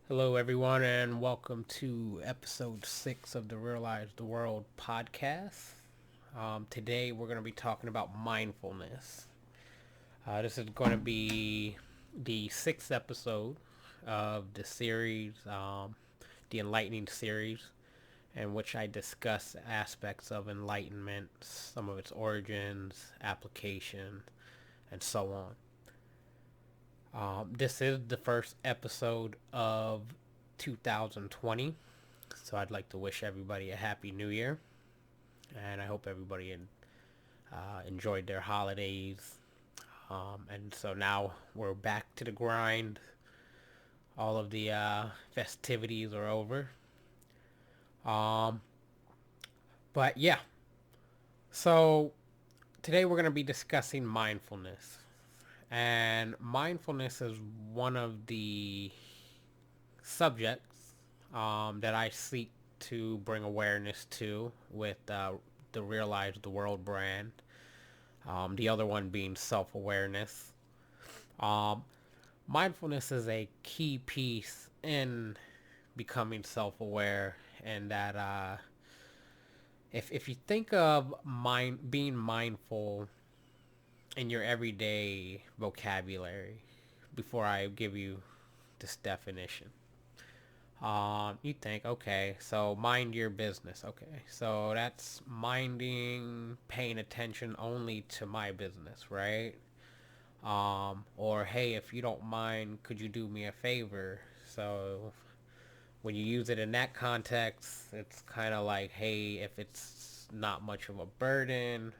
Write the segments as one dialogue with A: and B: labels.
A: Hello, everyone, and welcome to episode 6 of the Realeyes The World Podcast. Today, we're going to be talking about mindfulness. This is going to be the 6th episode of the series, the Enlightening Series, in which I discuss aspects of enlightenment, some of its origins, application, and so on. This is the first episode of 2020, so I'd like to wish everybody a happy new year, and I hope everybody enjoyed their holidays. And so now we're back to the grind. All of the festivities are over. Um, but yeah, so today we're going to be discussing mindfulness. And mindfulness is one of the subjects that I seek to bring awareness to with the Realeyes The World brand. The other one being self-awareness. Um, Mindfulness is a key piece in becoming self-aware, and that if you think of being mindful in your everyday vocabulary, before I give you this definition, you think, okay, so mind your business. Okay, so that's minding, paying attention only to my business, right? Or hey, if you don't mind, could you do me a favor? So when you use it in that context, it's kind of like, hey, if it's not much of a burden,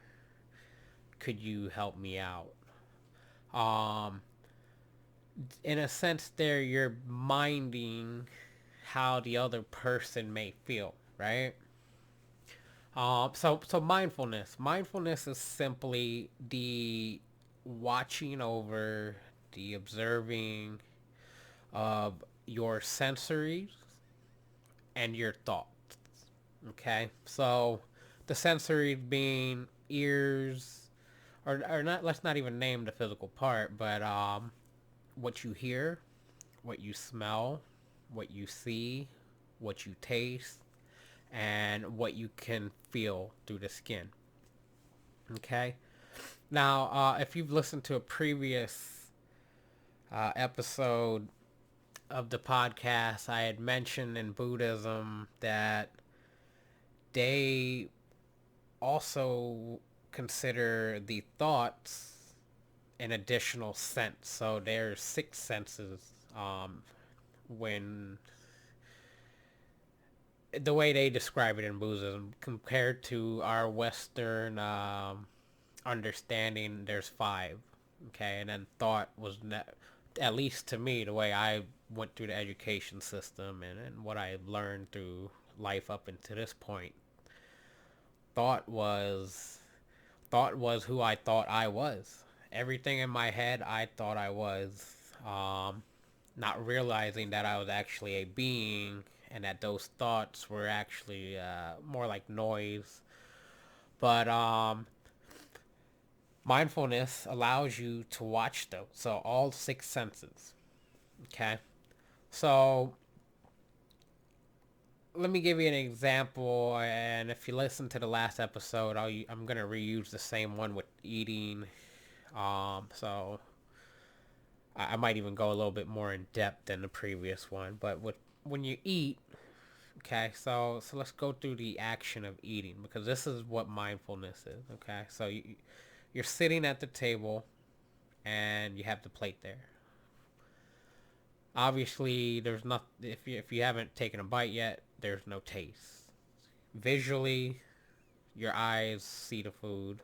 A: could you help me out? Um, in a sense, there you're minding how the other person may feel, right? So mindfulness is simply the watching over, the observing of your sensories and your thoughts. Okay, so the sensories being ears, or not. Let's not even name the physical part, but what you hear, what you smell, what you see, what you taste, and what you can feel through the skin. Okay. Now, if you've listened to a previous episode of the podcast, I had mentioned in Buddhism that they also consider the thoughts an additional sense. So there's six senses. When the way they describe it in Buddhism, compared to our Western understanding, there's five. Okay, and then thought was at least to me, the way I went through the education system and what I learned through life up until this point, thought was thought was who I thought I was. Everything in my head I thought I was, not realizing that I was actually a being, and that those thoughts were actually more like noise. But mindfulness allows you to watch those. So all six senses. Okay. So let me give you an example. And if you listen to the last episode, I'm going to reuse the same one with eating. So I might even go a little bit more in depth than the previous one. But when you eat, okay, so let's go through the action of eating, because this is what mindfulness is. Okay, so you're sitting at the table and you have the plate there. Obviously, there's not if you haven't taken a bite yet, there's no taste. Visually, your eyes see the food.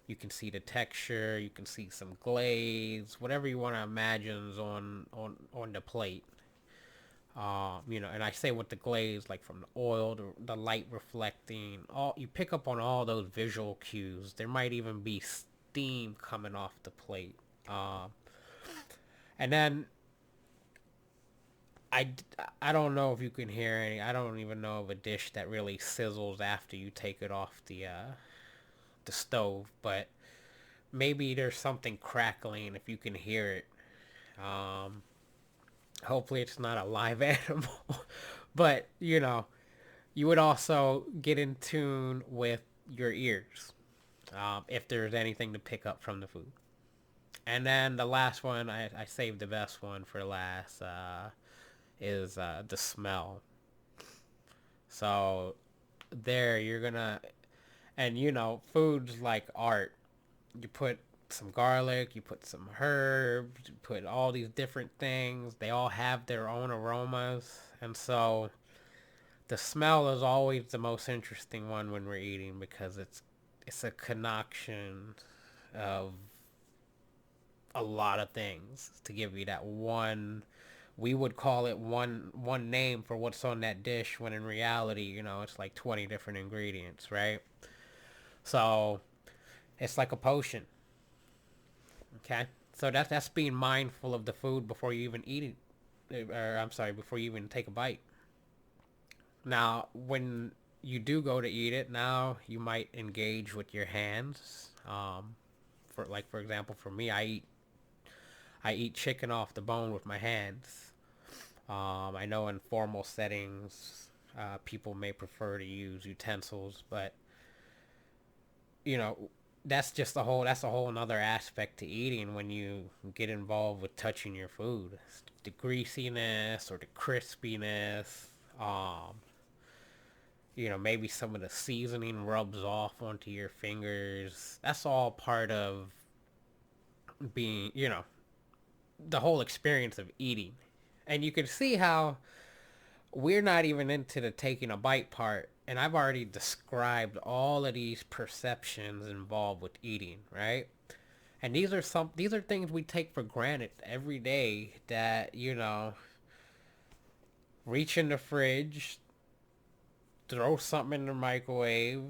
A: You can see the texture. You can see some glaze, whatever you want to imagine is on the plate. And I say with the glaze, like from the oil, the light reflecting, all you pick up on all those visual cues. There might even be steam coming off the plate. And then I, I don't know if you can hear any. I don't even know of a dish that really sizzles after you take it off the stove, but maybe there's something crackling if you can hear it. Um, Hopefully it's not a live animal. But, you would also get in tune with your ears, if there's anything to pick up from the food. And then the last one, I saved the best one for last, is the smell. So there you're gonna, and food's like art. You put some garlic, you put some herbs, you put all these different things. They all have their own aromas. And so the smell is always the most interesting one when we're eating, because it's a concoction of a lot of things to give you that one. We would call it one name for what's on that dish, when in reality, it's like 20 different ingredients, right? So it's like a potion. Okay, so that's being mindful of the food before you even eat it, or I'm sorry, before you even take a bite. Now, when you do go to eat it, now you might engage with your hands. For example, for me, I eat chicken off the bone with my hands. I know in formal settings, people may prefer to use utensils, but you know that's a whole another aspect to eating when you get involved with touching your food. The greasiness or the crispiness, maybe some of the seasoning rubs off onto your fingers. That's all part of being, the whole experience of eating. And you can see how we're not even into the taking a bite part, and I've already described all of these perceptions involved with eating, right? And these are things we take for granted every day, that reach in the fridge, throw something in the microwave,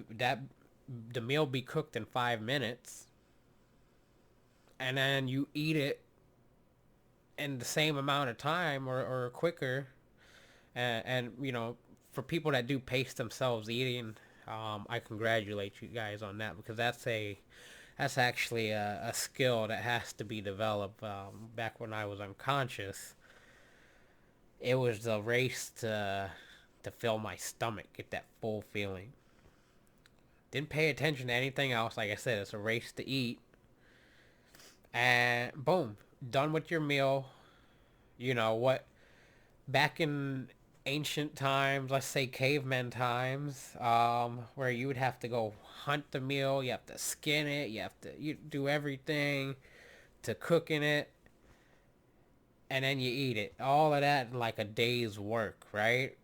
A: that the meal be cooked in 5 minutes, and then you eat it in the same amount of time, or quicker. And for people that do pace themselves eating, I congratulate you guys on that, because that's actually a skill that has to be developed. Back when I was unconscious, it was the race to fill my stomach, get that full feeling. Didn't pay attention to anything else. Like I said, it's a race to eat, and boom, done with your meal. You know what? Back in ancient times, let's say caveman times, where you would have to go hunt the meal, you have to skin it, you do everything to cooking it, and then you eat it. All of that in like a day's work, right?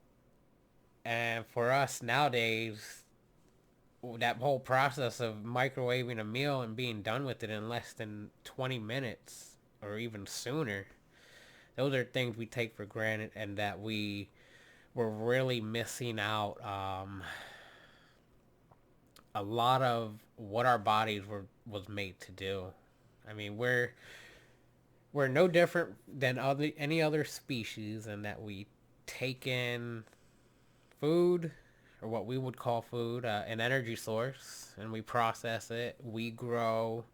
A: And for us nowadays, that whole process of microwaving a meal and being done with it in less than 20 minutes or even sooner, those are things we take for granted, and that we're really missing out, a lot of what our bodies was made to do. I mean, we're no different than any other species, in that we take in food, or what we would call food, an energy source, and we process it. We grow,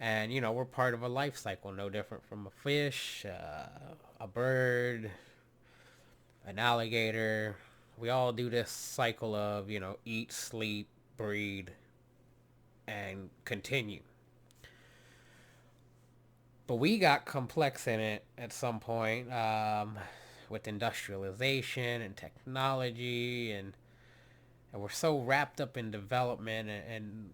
A: and we're part of a life cycle, no different from a fish, a bird, an alligator. We all do this cycle of, eat, sleep, breed, and continue. But we got complex in it at some point, with industrialization and technology, and we're so wrapped up in development, and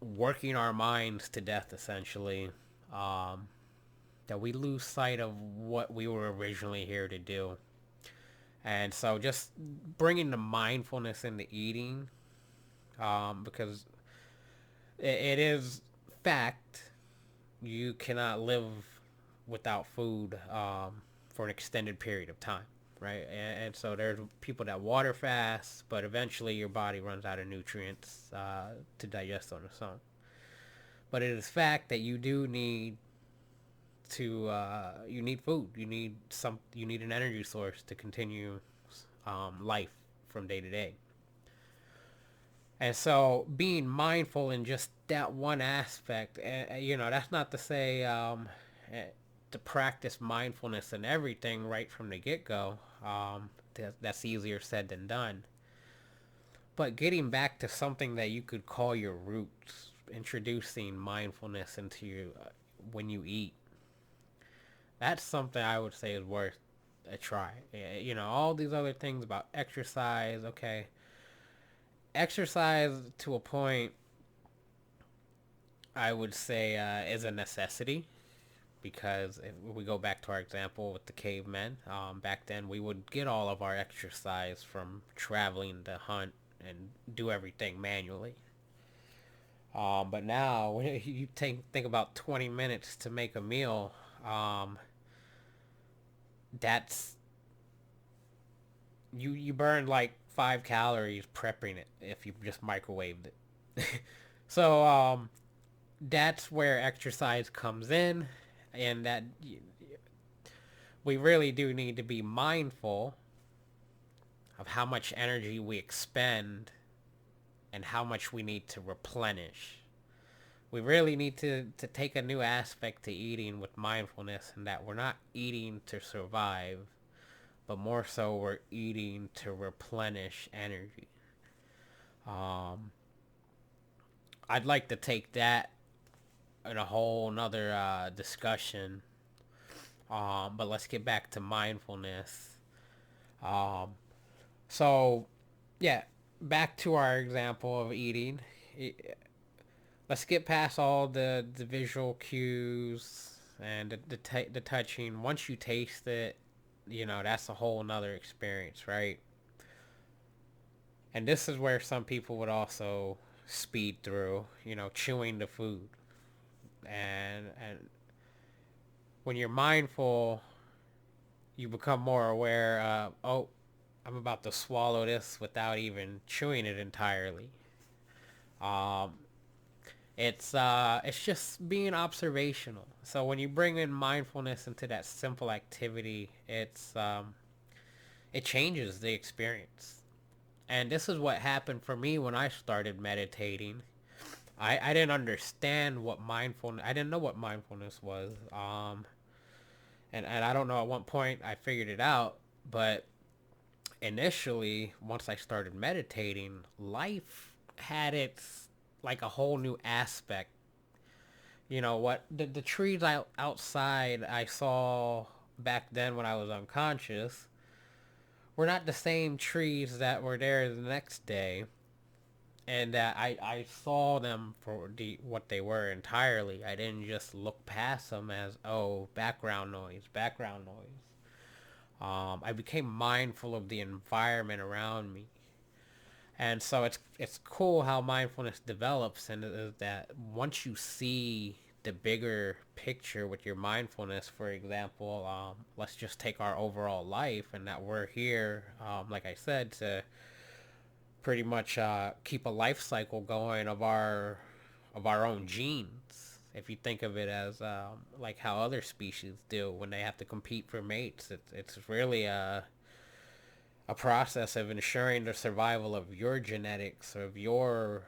A: working our minds to death, essentially, that we lose sight of what we were originally here to do. And so just bringing the mindfulness into eating, because it is fact, you cannot live without food, for an extended period of time, right? And so there's people that water fast, but eventually your body runs out of nutrients, to digest on its own. But it is fact that you do need you need food. You need an energy source to continue, life from day to day. And so being mindful in just that one aspect, that's not to say to practice mindfulness in everything right from the get-go. That's easier said than done. But getting back to something that you could call your roots, introducing mindfulness into you when you eat, that's something I would say is worth a try. All these other things about exercise, okay. Exercise to a point, I would say, is a necessity because if we go back to our example with the cavemen, back then we would get all of our exercise from traveling to hunt and do everything manually. But now, when you think about 20 minutes to make a meal, that's you burn like 5 calories prepping it if you just microwaved it. So that's where exercise comes in, and that we really do need to be mindful of how much energy we expend and how much we need to replenish. We really need to take a new aspect to eating with mindfulness, and that we're not eating to survive, but more so we're eating to replenish energy. Um, I'd like to take that in a whole nother discussion, but let's get back to mindfulness. Um, so, yeah, back to our example of eating. Let's get past all the visual cues and the touching. Once you taste it, that's a whole nother experience, right? And this is where some people would also speed through, chewing the food. And when you're mindful, you become more aware of, oh, I'm about to swallow this without even chewing it entirely. Um, it's just being observational. So when you bring in mindfulness into that simple activity, it changes the experience. And this is what happened for me when I started meditating. I didn't understand what mindfulness. I didn't know what mindfulness was. And I don't know at what point I figured it out, but initially, once I started meditating, life had its like a whole new aspect. What the trees outside I saw back then when I was unconscious were not the same trees that were there the next day, and that I saw them for what they were entirely. I didn't just look past them as, oh, background noise, background noise. I became mindful of the environment around me. And so it's cool how mindfulness develops, and is that once you see the bigger picture with your mindfulness, for example, let's just take our overall life, and that we're here, like I said, to pretty much keep a life cycle going of our own genes. If you think of it as like how other species do when they have to compete for mates, it's really a process of ensuring the survival of your genetics, of your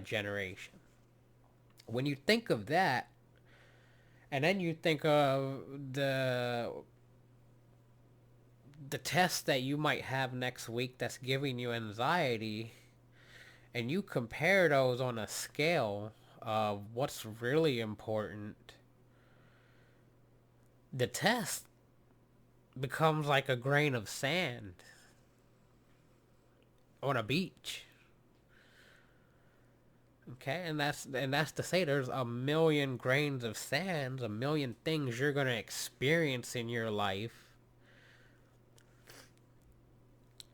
A: generation. When you think of that, and then you think of the test that you might have next week that's giving you anxiety, and you compare those on a scale of what's really important, the test becomes like a grain of sand on a beach. Okay, and that's to say there's a million grains of sand, a million things you're gonna experience in your life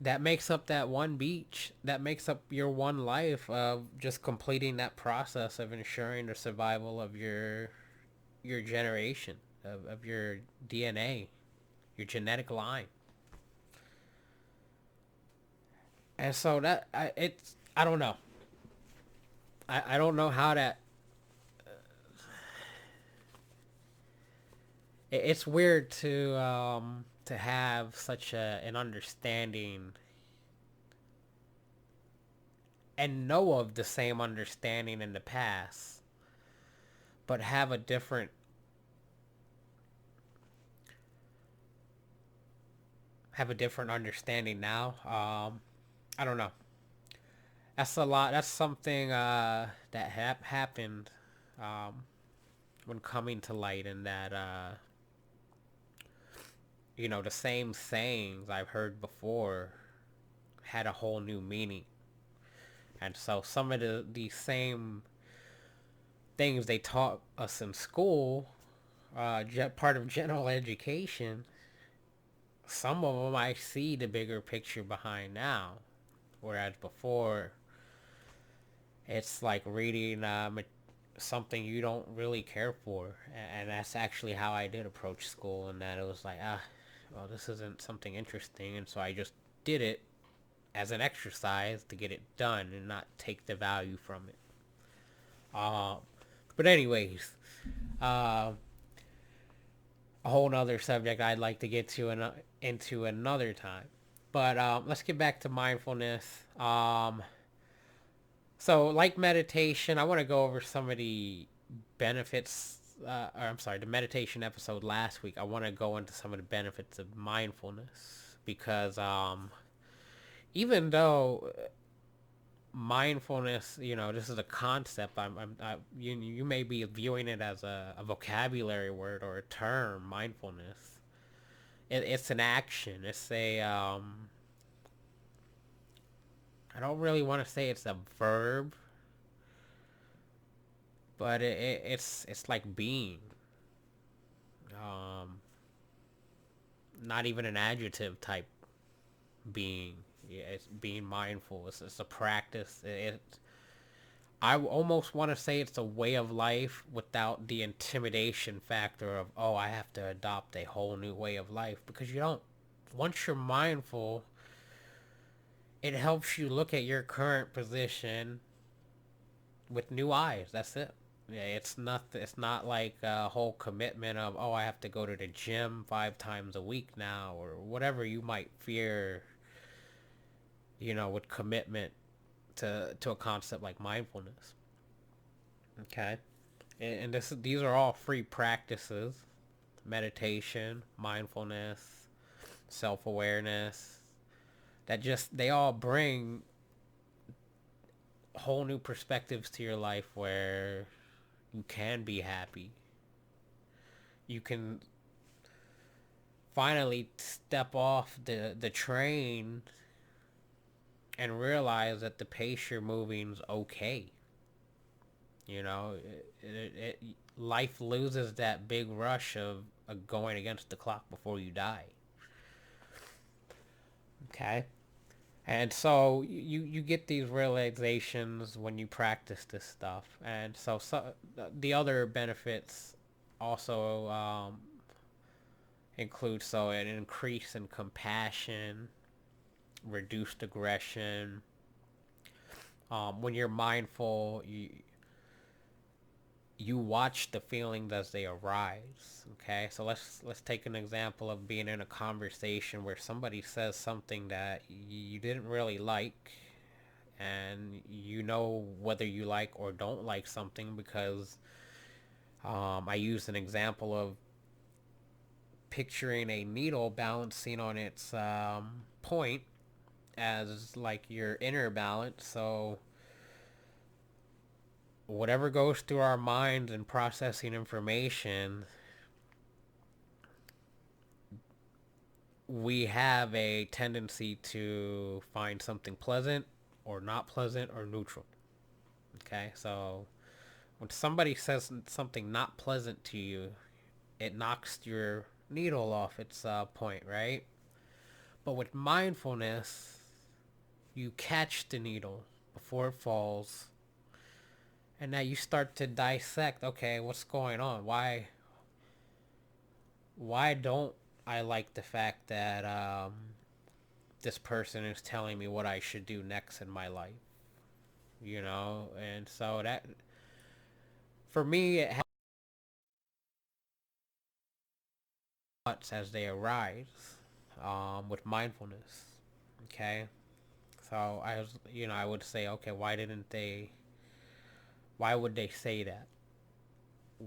A: that makes up that one beach, that makes up your one life of just completing that process of ensuring the survival of your generation, of your DNA, your genetic line. And so I don't know. I don't know how that it's weird to have such an understanding and know of the same understanding in the past, but have a different understanding now. I don't know. That's a lot. That's something that happened um, when coming to light, and that the same sayings I've heard before had a whole new meaning. And so some of these same things they taught us in school, part of general education, some of them I see the bigger picture behind now. Whereas before, it's like reading something you don't really care for. And that's actually how I did approach school, and that it was like, well, this isn't something interesting. And so I just did it as an exercise to get it done and not take the value from it. But anyways, uh, a whole nother subject I'd like to get to into another time. But let's get back to mindfulness. So like meditation, I want to go over some of the benefits. Or I'm sorry, the meditation episode last week. I want to go into some of the benefits of mindfulness because even though mindfulness, this is a concept. You may be viewing it as a vocabulary word or a term. Mindfulness. It's an action. It's a I don't really want to say it's a verb, but it's like being. Um, Not even an adjective type being. Yeah, it's being mindful. It's a practice. I almost want to say it's a way of life without the intimidation factor of, oh, I have to adopt a whole new way of life, because you don't. Once you're mindful, it helps you look at your current position with new eyes. That's it. Yeah, it's not like a whole commitment of, oh, I have to go to the gym 5 times a week now, or whatever you might fear, with commitment to a concept like mindfulness. Okay. And these are all free practices: meditation, mindfulness, self-awareness, that just they all bring whole new perspectives to your life where you can be happy. You can finally step off the train and realize that the pace you're moving's okay. Life loses that big rush of going against the clock before you die. Okay. And so you get these realizations when you practice this stuff. And so the other benefits also include, so an increase in compassion, reduced aggression. When you're mindful, you watch the feelings as they arise. Okay, so let's take an example of being in a conversation where somebody says something that you didn't really like, and whether you like or don't like something, because I used an example of picturing a needle balancing on its point as like your inner balance. So whatever goes through our minds and processing information, we have a tendency to find something pleasant or not pleasant or neutral. Okay, so when somebody says something not pleasant to you, it knocks your needle off its point, right? But with mindfulness, you catch the needle before it falls, and now you start to dissect, okay, what's going on? Why don't I like the fact that this person is telling me what I should do next in my life? And so that, for me, it thoughts as they arise with mindfulness. Okay, So I would say, okay, why would they say that?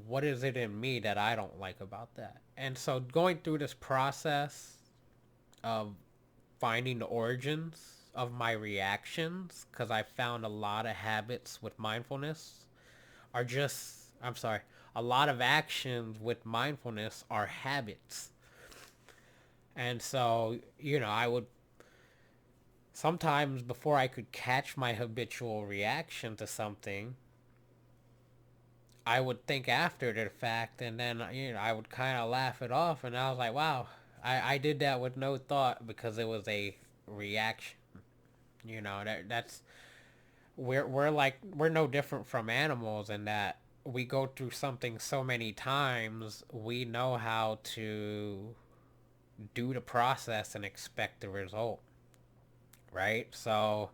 A: What is it in me that I don't like about that? And so going through this process of finding the origins of my reactions, because I found a lot of habits with mindfulness are just, I'm sorry, a lot of actions with mindfulness are habits. And so, I would sometimes, before I could catch my habitual reaction to something, I would think after the fact, and then I would kind of laugh it off, and I was like, wow, I did that with no thought because it was a reaction. That's we're no different from animals in that we go through something so many times, we know how to do the process and expect the result, right? So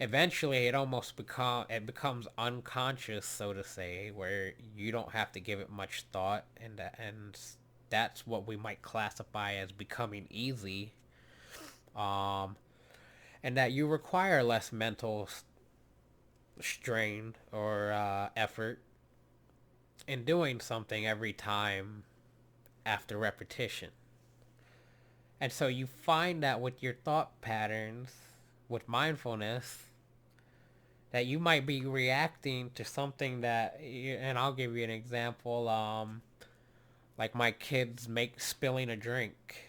A: eventually it becomes unconscious, so to say, where you don't have to give it much thought, and that's what we might classify as becoming easy, um and that you require less mental strain or effort in doing something every time after repetition. And so you find that with your thought patterns, with mindfulness, that you might be reacting to something and I'll give you an example, like my kids make spilling a drink.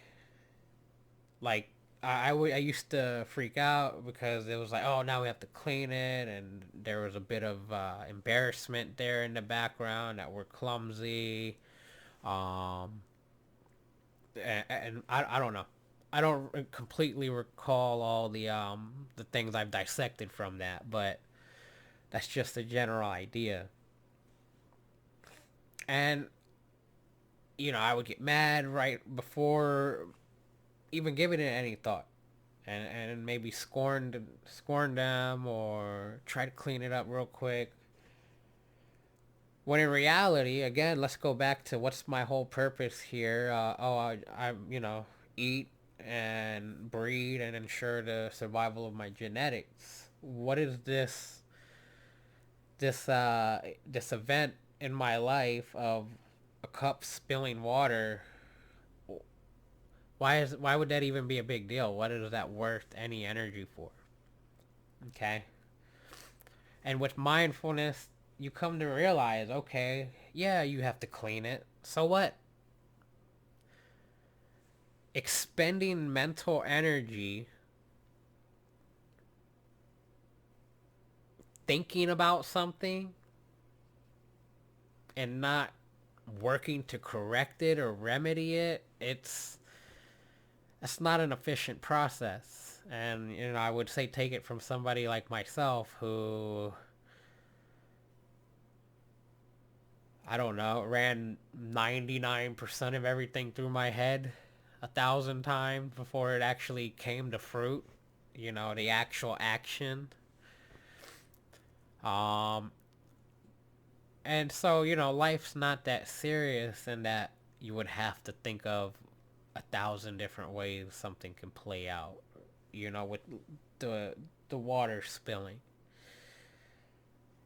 A: Like, I used to freak out because it was like, oh, now we have to clean it, and there was a bit of embarrassment there in the background that we're clumsy. Um, and I don't know. I don't completely recall all the things I've dissected from that, but that's just a general idea. And I would get mad right before even giving it any thought, and maybe scorn them or try to clean it up real quick. When in reality, again, let's go back to what's my whole purpose here. I eat and breed and ensure the survival of my genetics. What is this event in my life of a cup spilling water? Why would that even be a big deal? What is that worth any energy for? Okay. And with mindfulness, you come to realize, okay, yeah, you have to clean it. So what? Expending mental energy thinking about something and not working to correct it or remedy it, that's not an efficient process. And I would say take it from somebody like myself who, I don't know, ran 99% of everything through my head 1,000 times before it actually came to fruit, the actual action. Um, and so, life's not that serious in that you would have to think of 1,000 different ways something can play out, with the the water spilling.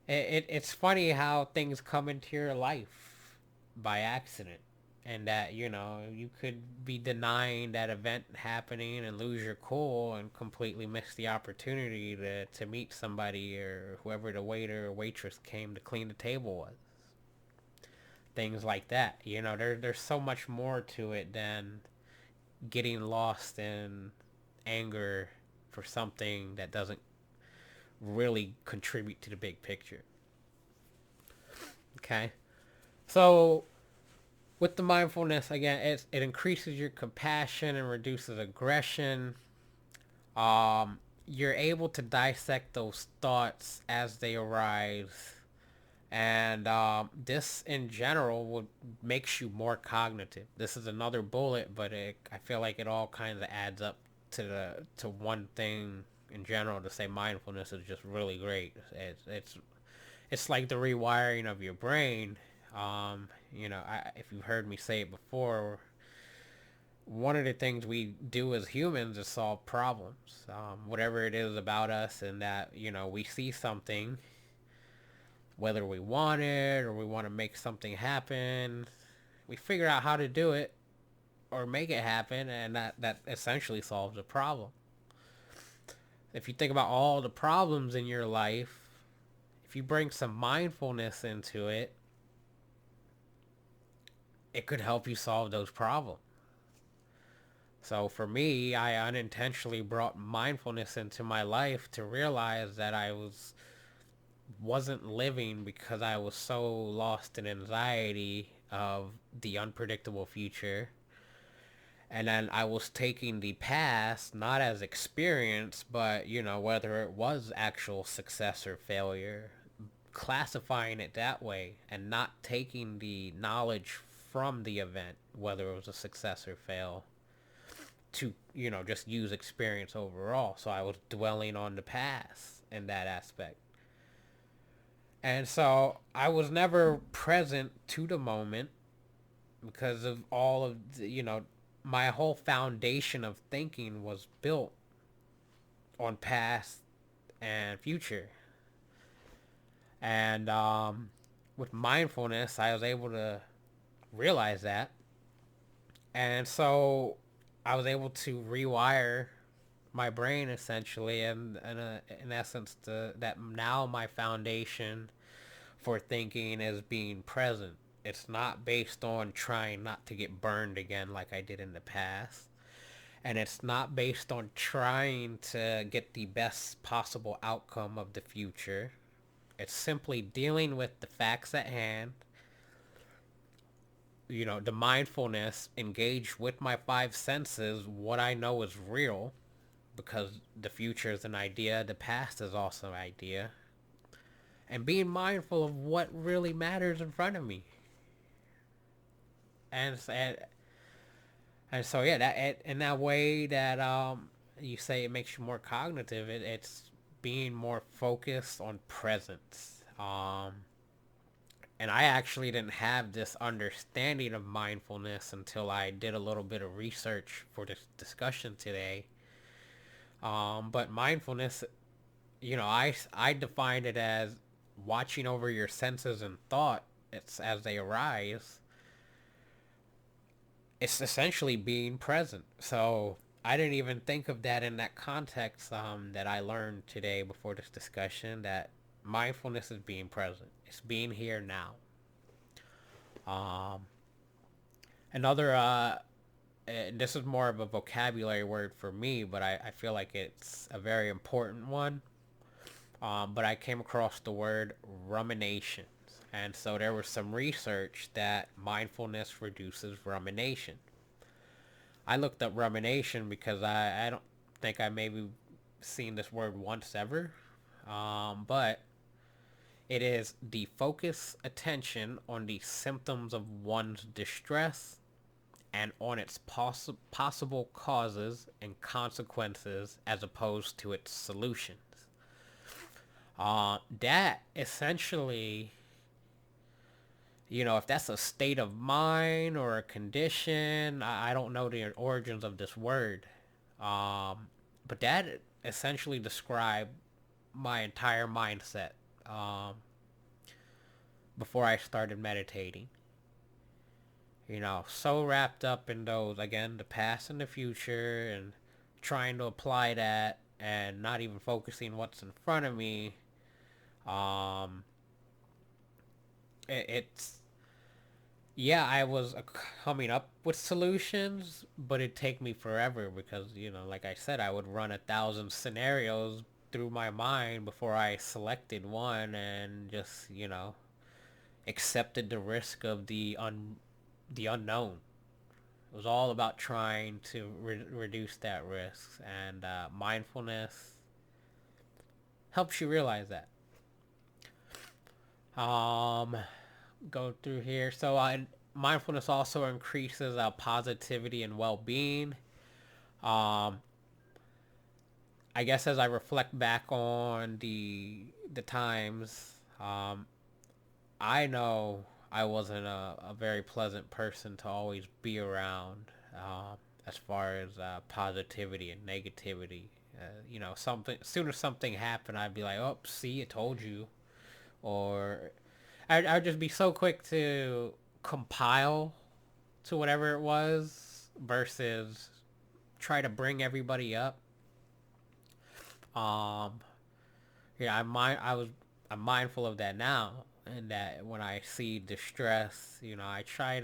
A: It's funny how things come into your life by accident, and that you could be denying that event happening and lose your cool and completely miss the opportunity to meet somebody or whoever the waiter or waitress came to clean the table was. Things like that. There's so much more to it than getting lost in anger for something that doesn't really contribute to the big picture. Okay. So with the mindfulness, again, it increases your compassion and reduces aggression. You're able to dissect those thoughts as they arise, and this in general would makes you more cognitive. This is another bullet, but I feel like it all kind of adds up to one thing in general. To say mindfulness is just really great. It's like the rewiring of your brain. If you've heard me say it before, one of the things we do as humans is solve problems. Whatever it is about us, and that, we see something, whether we want it or we want to make something happen, we figure out how to do it or make it happen, and that essentially solves a problem. If you think about all the problems in your life, if you bring some mindfulness into it, it could help you solve those problems. So for me, I unintentionally brought mindfulness into my life to realize that wasn't living because I was so lost in anxiety of the unpredictable future. And then I was taking the past not as experience, but, whether it was actual success or failure, classifying it that way and not taking the knowledge from the event, whether it was a success or fail, to, just use experience overall. So I was dwelling on the past in that aspect. And so I was never present to the moment because of all of the, my whole foundation of thinking was built on past and future. And with mindfulness, I was able to realize that. And so I was able to rewire my brain essentially, and in essence, that now my foundation for thinking is being present. It's not based on trying not to get burned again like I did in the past. And it's not based on trying to get the best possible outcome of the future. It's simply dealing with the facts at hand, the mindfulness, engage with my five senses, what I know is real, because the future is an idea, the past is also an idea, and being mindful of what really matters in front of me. And so yeah, that in that way that you say it makes you more cognitive, it's being more focused on presence. And I actually didn't have this understanding of mindfulness until I did a little bit of research for this discussion today. But mindfulness, I defined it as watching over your senses and thought, it's as they arise. It's essentially being present. So I didn't even think of that in that context, that I learned today before this discussion, that mindfulness is being present. It's being here now. Another, this is more of a vocabulary word for me, but I feel like it's a very important one. But I came across the word rumination. And so there was some research that mindfulness reduces rumination. I looked up rumination because I don't think I maybe seen this word once ever. But it is the focus attention on the symptoms of one's distress and on its possible causes and consequences as opposed to its solutions. That essentially, if that's a state of mind or a condition, I don't know the origins of this word. But that essentially described my entire mindset before I started meditating. So wrapped up in those, again, the past and the future, and trying to apply that and not even focusing what's in front of me. It's yeah, I was coming up with solutions, but it'd take me forever because, like I said, I would run 1,000 scenarios through my mind before I selected one and just, accepted the risk of the unknown. It was all about trying to reduce that risk, and mindfulness helps you realize that. Go through here. So mindfulness also increases positivity and well-being. Um, I guess as I reflect back on the times, I know I wasn't a very pleasant person to always be around. as far as positivity and negativity. Something, as soon as something happened, I'd be like, "Oh, see, I told you," or I'd just be so quick to compile to whatever it was versus try to bring everybody up. Um, yeah, I'm mindful of that now, and that when I see distress, I try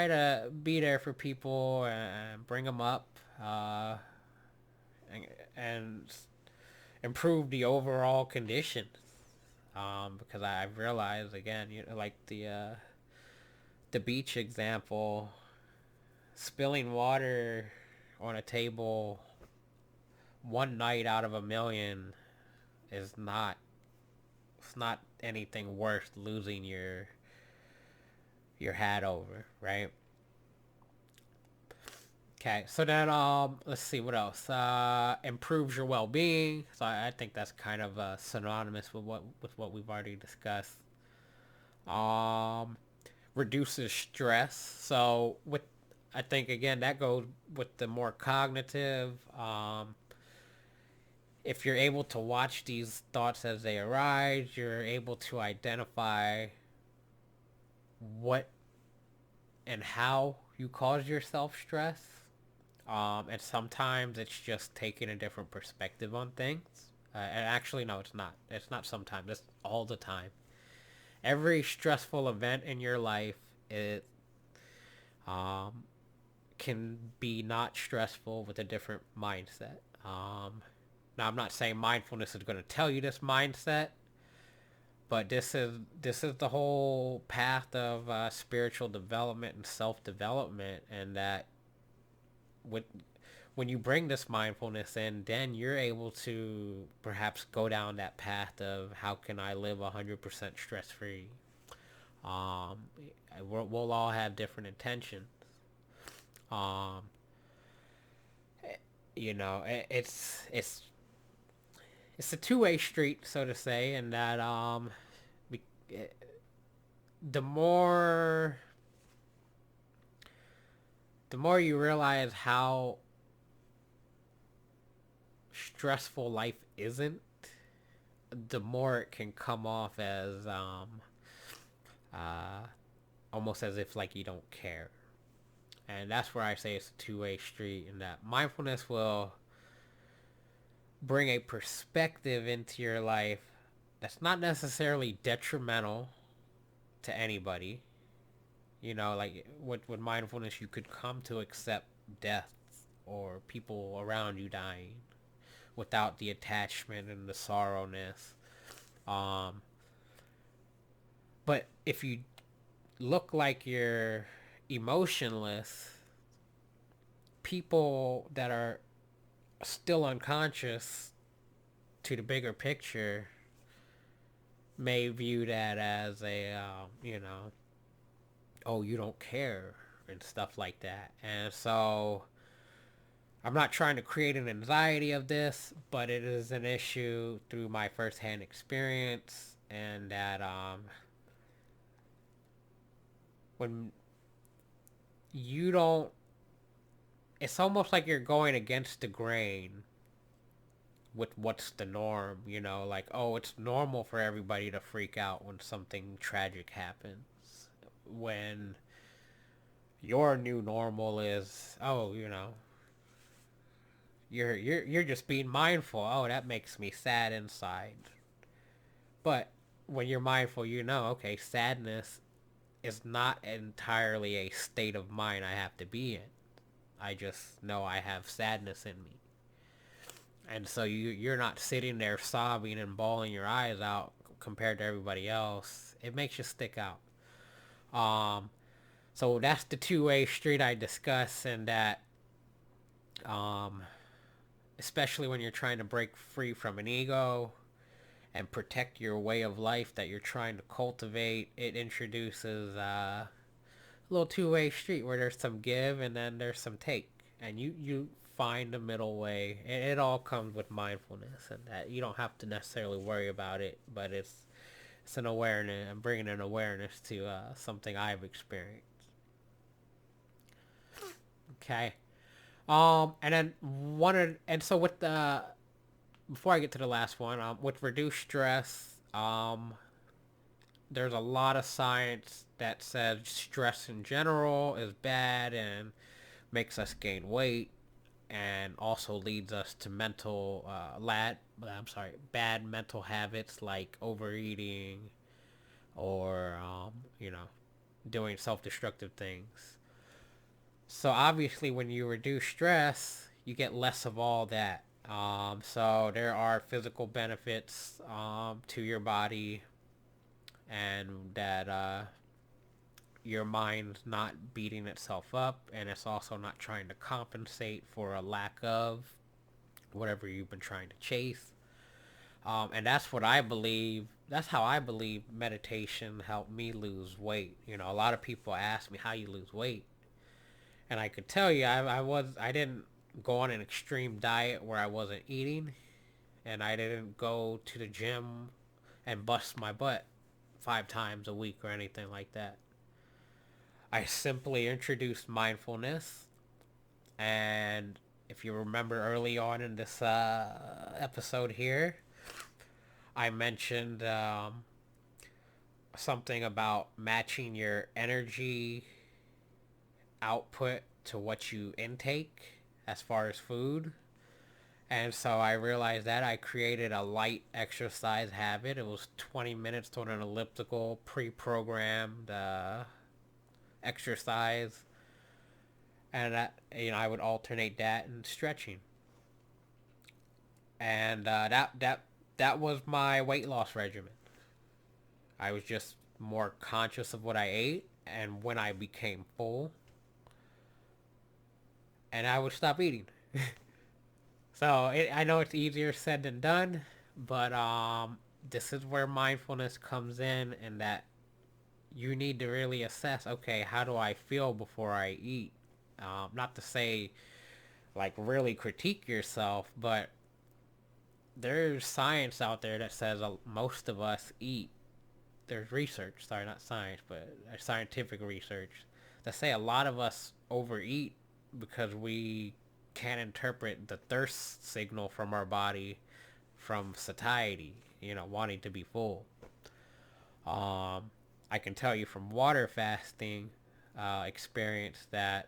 A: to be there for people and bring them up, and, and improve the overall condition. Because I've realized again, like the beach example, spilling water on a table one night out of a million is not it's not anything worth losing your hat over, right? Okay, so then let's see what else. Improves your well-being. So I think that's kind of synonymous with what we've already discussed. Um, Reduces stress. So with I think again that goes with the more cognitive. If you're able to watch these thoughts as they arise, you're able to identify what and how you cause yourself stress. And sometimes it's just taking a different perspective on things. And actually, no, it's not. It's not sometimes. It's all the time. Every stressful event in your life, it um, can be not stressful with a different mindset. Now, I'm not saying mindfulness is going to tell you this mindset, but this is the whole path of spiritual development and self development, and that with when you bring this mindfulness in, then you're able to perhaps go down that path of how can I live 100% stress free. Um, we'll all have different intentions. Um, it's a two-way street, so to say, and that the more the more you realize how stressful life isn't, the more it can come off as uh, almost as if like you don't care. And that's where I say it's a two-way street, and that mindfulness will bring a perspective into your life that's not necessarily detrimental to anybody. Like with mindfulness, you could come to accept death or people around you dying without the attachment and the sorrowness. Um, but if you look like you're emotionless, people that are still unconscious to the bigger picture may view that as oh, you don't care and stuff like that. And so I'm not trying to create an anxiety of this, but it is an issue through my firsthand experience, and that when you don't, it's almost like you're going against the grain with what's the norm, like, oh, it's normal for everybody to freak out when something tragic happens. When your new normal is, oh, you're just being mindful. Oh, that makes me sad inside. But when you're mindful, okay, sadness is not entirely a state of mind I have to be in. I just know I have sadness in me. And so you're not sitting there sobbing and bawling your eyes out compared to everybody else. It makes you stick out. Um, so that's the two-way street I discuss, and that um, especially when you're trying to break free from an ego and protect your way of life that you're trying to cultivate, it introduces a little two-way street where there's some give and then there's some take, and you find a middle way. And it all comes with mindfulness, and that you don't have to necessarily worry about it, but it's an awareness. I'm bringing an awareness to something I've experienced. Okay. And then and so with the, before I get to the last one, with reduced stress, there's a lot of science that says stress in general is bad and makes us gain weight, and also leads us to bad mental habits like overeating or doing self-destructive things. So obviously, when you reduce stress, you get less of all that. So there are physical benefits to your body, and that your mind's not beating itself up, and it's also not trying to compensate for a lack of whatever you've been trying to chase. And that's what I believe. That's how I believe meditation helped me lose weight. A lot of people ask me how you lose weight, and I could tell you I didn't go on an extreme diet where I wasn't eating, and I didn't go to the gym and bust my butt 5 times a week or anything like that. I simply introduced mindfulness, and if you remember early on in this episode here, I mentioned something about matching your energy output to what you intake as far as food. And so I realized that I created a light exercise habit. It was 20 minutes on an elliptical, pre-programmed exercise. And I would alternate that and stretching. And that was my weight loss regimen. I was just more conscious of what I ate, and when I became full, and I would stop eating. So I know it's easier said than done, but this is where mindfulness comes in, and that you need to really assess, okay, how do I feel before I eat? Not to say like really critique yourself, but there's science out there that says most of us eat. There's research, sorry, not science, but scientific research that say a lot of us overeat because we can't interpret the thirst signal from our body from satiety, wanting to be full. I can tell you from water fasting experience that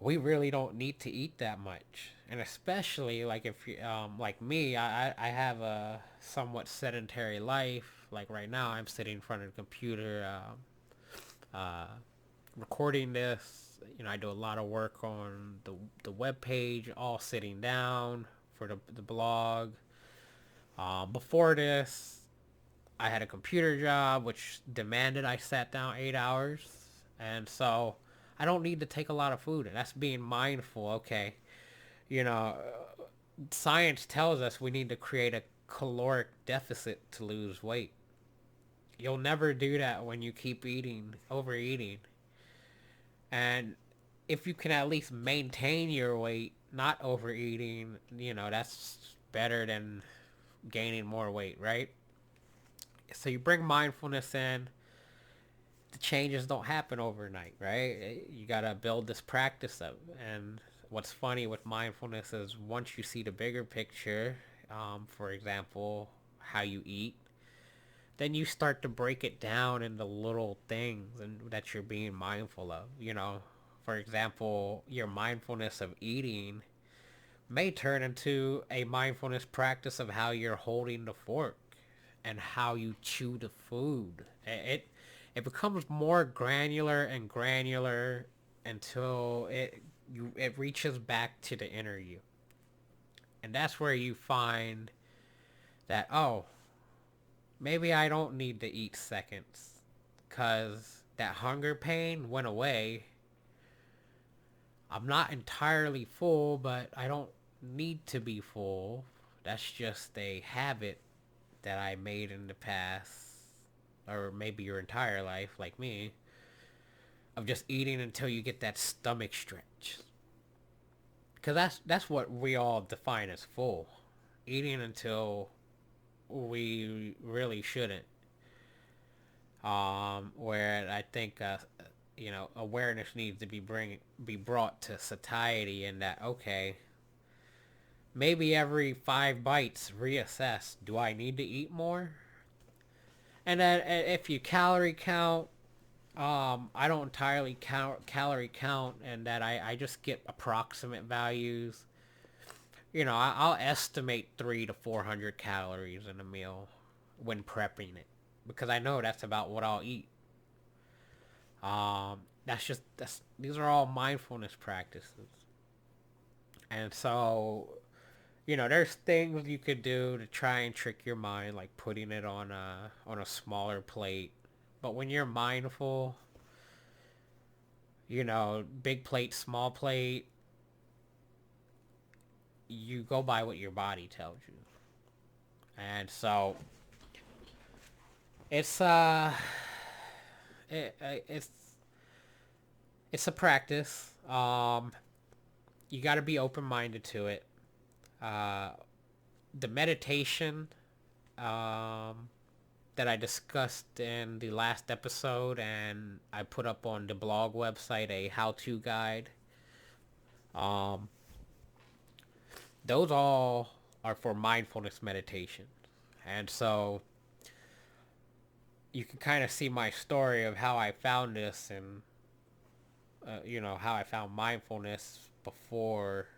A: we really don't need to eat that much. And especially like if you like me, I have a somewhat sedentary life. Like right now I'm sitting in front of the computer recording this. I do a lot of work on the web page, all sitting down for the blog. Before this, I had a computer job which demanded I sat down 8 hours, and so I don't need to take a lot of food, and that's being mindful. Okay, you know, science tells us we need to create a caloric deficit to lose weight. You'll never do that when you keep overeating. And if you can at least maintain your weight, not overeating, that's better than gaining more weight, right? So you bring mindfulness in, the changes don't happen overnight, right? You gotta build this practice up. And what's funny with mindfulness is once you see the bigger picture, for example, how you eat, then you start to break it down into little things and that you're being mindful of. For example, your mindfulness of eating may turn into a mindfulness practice of how you're holding the fork and how you chew the food. It becomes more granular and granular until it reaches back to the inner you. And that's where you find that, oh, maybe I don't need to eat seconds, because that hunger pain went away. I'm not entirely full, but I don't need to be full. That's just a habit that I made in the past, or maybe your entire life, like me, of just eating until you get that stomach stretch. Because that's what we all define as full. Eating until we really shouldn't. Where I think awareness needs to be brought to satiety, and that, okay, maybe every 5 bites reassess, do I need to eat more? And then if you calorie count, I don't entirely calorie count, and that I just get approximate values. I'll estimate 300 to 400 calories in a meal when prepping it, because I know that's about what I'll eat. That's these are all mindfulness practices, and so there's things you could do to try and trick your mind, like putting it on a smaller plate. But when you're mindful, big plate, small plate, you go by what your body tells you. And so it's it, it's it's a practice. You got to be open minded to it. Uh, the meditation that I discussed in the last episode, and I put up on the blog website a how-to guide. Um, those all are for mindfulness meditation, and so you can kind of see my story of how I found this, and how I found mindfulness before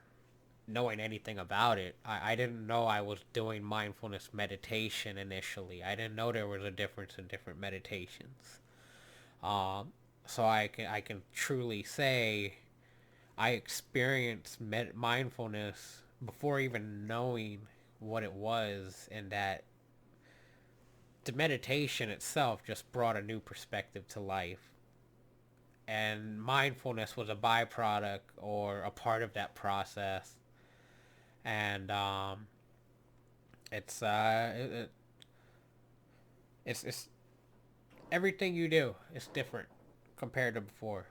A: knowing anything about it. I didn't know I was doing mindfulness meditation initially. I didn't know there was a difference in different meditations. Um, so I can truly say I experienced mindfulness before even knowing what it was, and that the meditation itself just brought a new perspective to life. And mindfulness was a byproduct or a part of that process. And it's it's everything you do is different compared to before.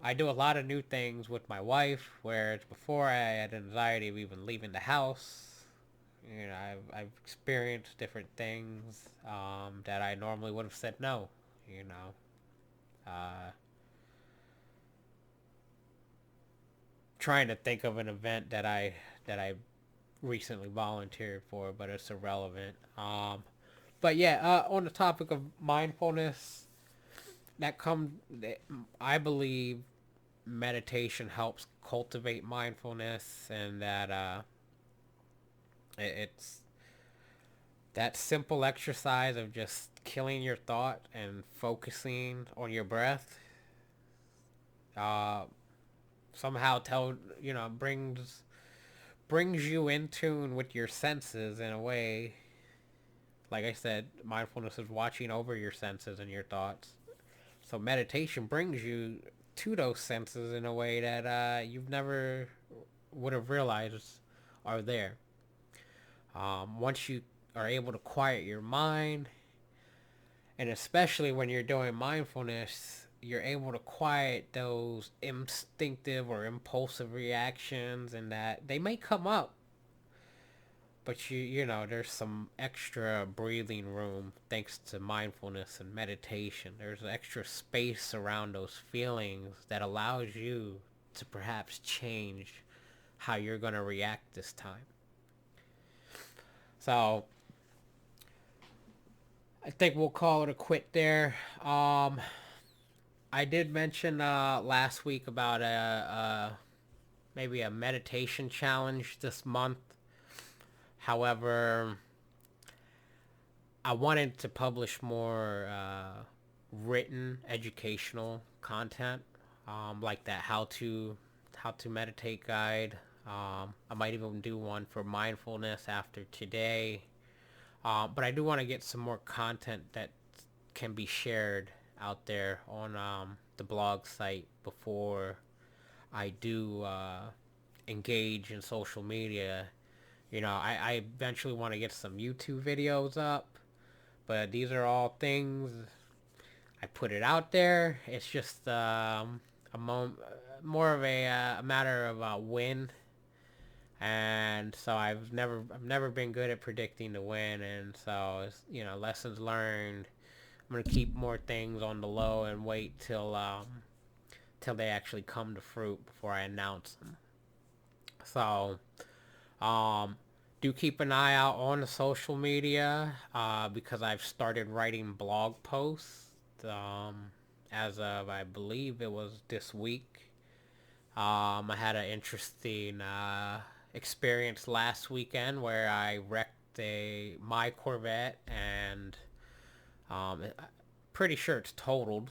A: I do a lot of new things with my wife, whereas before I had anxiety of even leaving the house. I've experienced different things that I normally would have said no. You know, trying to think of an event that I recently volunteered for, but it's irrelevant. But yeah, on the topic of mindfulness, that comes, I believe meditation helps cultivate mindfulness, and that it's that simple exercise of just killing your thought and focusing on your breath. Uh, somehow brings you in tune with your senses in a way. Like I said, mindfulness is watching over your senses and your thoughts. So meditation brings you to those senses in a way that you've never would have realized are there. Once you are able to quiet your mind, and especially when you're doing mindfulness, you're able to quiet those instinctive or impulsive reactions, and that they may come up, but there's some extra breathing room thanks to mindfulness and meditation. There's extra space around those feelings that allows you to perhaps change how you're going to react this time. So I think we'll call it a quit there. I did mention last week about maybe a meditation challenge this month. However, I wanted to publish more written educational content, like that how to meditate guide. I might even do one for mindfulness after today. But I do want to get some more content that can be shared out there on the blog site before I do engage in social media. I eventually want to get some YouTube videos up, but these are all things I put it out there. It's just more of a matter of when, and so I've never been good at predicting the win, and so it's, lessons learned. I'm gonna keep more things on the low and wait till till they actually come to fruit before I announce them. So, um, do keep an eye out on the social media because I've started writing blog posts as of, I believe it was this week. I had an interesting experience last weekend where I wrecked my Corvette, and pretty sure it's totaled.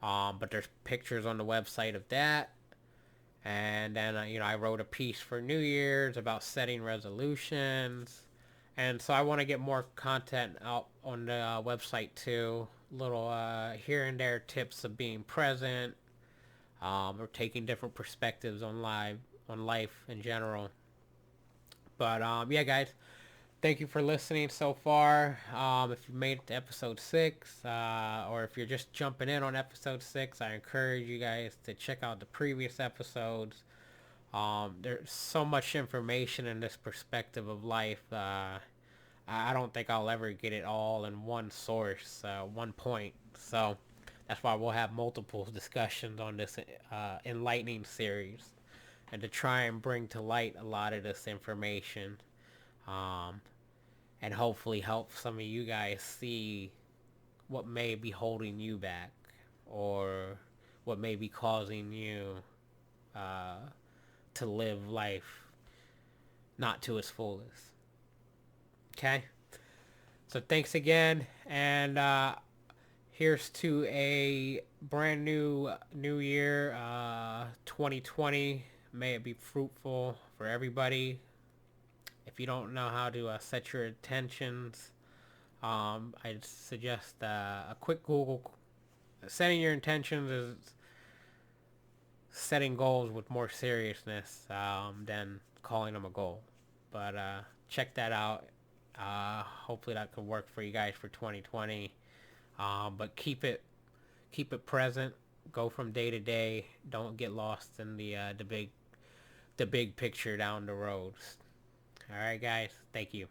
A: But there's pictures on the website of that. And then, I wrote a piece for New Year's about setting resolutions. And so I want to get more content out on the website too. Little here and there tips of being present, or taking different perspectives on life in general. But yeah, guys, thank you for listening so far. If you made it to episode 6, or if you're just jumping in on episode 6, I encourage you guys to check out the previous episodes. There's so much information in this perspective of life. I don't think I'll ever get it all in one source, one point. So that's why we'll have multiple discussions on this Enlightening Series, and to try and bring to light a lot of this information. Um, and hopefully help some of you guys see what may be holding you back, or what may be causing you uh, to live life not to its fullest. Okay? So thanks again, and here's to a brand new year, 2020. May it be fruitful for everybody. If you don't know how to set your intentions, I'd suggest a quick Google. Setting your intentions is setting goals with more seriousness than calling them a goal. But check that out. Hopefully that could work for you guys for 2020. But keep it present. Go from day to day. Don't get lost in the big picture down the road. All right, guys. Thank you.